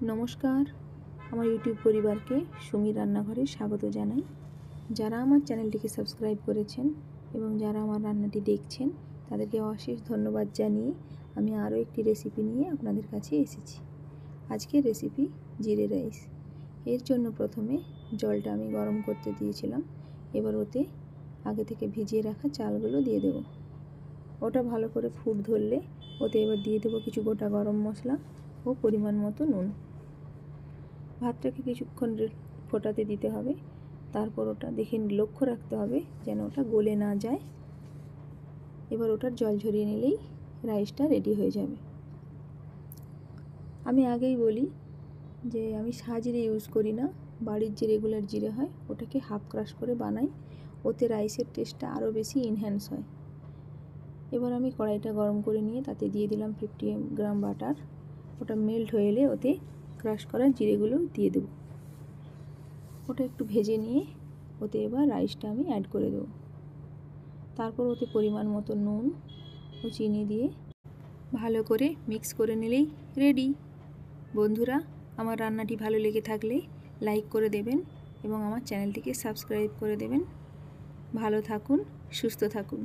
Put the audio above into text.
নমস্কার, আমার ইউটিউব পরিবারকে সুমি রান্নাঘরে স্বাগত জানাই। যারা আমার চ্যানেলটিকে সাবস্ক্রাইব করেছেন এবং যারা আমার রান্নাটি দেখছেন তাদেরকে অশেষ ধন্যবাদ জানিয়ে আমি আরও একটি রেসিপি নিয়ে আপনাদের কাছে এসেছি। আজকের রেসিপি জিরে রাইস। এর জন্য প্রথমে জলটা আমি গরম করতে দিয়েছিলাম। এবার ওতে আগে থেকে ভিজিয়ে রাখা চালগুলো দিয়ে দেব। ওটা ভালো করে ফুট ধরলে ওতে এবার দিয়ে দেবো কিছু গোটা গরম মশলা ও পরিমাণ মতো নুন। ভাতটাকে কিছুক্ষণ ফোটাতে দিতে হবে, তারপর ওটা দেখে লক্ষ্য রাখতে হবে যেন ওটা গলে না যায়। এবার ওটার জল ঝরিয়ে নিলেই রাইসটা রেডি হয়ে যাবে। আমি আগেই বলি যে আমি সাজিরে ইউজ করি না, বাড়ির যে রেগুলার জিরে হয় ওটাকে হাফ ক্রাশ করে বানাই, ওতে রাইসের টেস্টটা আরও বেশি এনহ্যান্স হয়। এবার আমি কড়াইটা গরম করে নিয়ে তাতে দিয়ে দিলাম 50 গ্রাম বাটার। ওটা মেল্ট হয়ে এলে ওতে ক্রাশ করা জিরেগুলো দিয়ে দেবো। ওটা একটু ভেজে নিয়ে ওতে এবার রাইসটা আমি অ্যাড করে দেবো। তারপর ওতে পরিমাণ মতো নুন ও চিনি দিয়ে ভালো করে মিক্স করে নিলেই রেডি। বন্ধুরা, আমার রান্নাটি ভালো লেগে থাকলে লাইক করে দেবেন এবং আমার চ্যানেলটিকে সাবস্ক্রাইব করে দেবেন। ভালো থাকুন, সুস্থ থাকুন।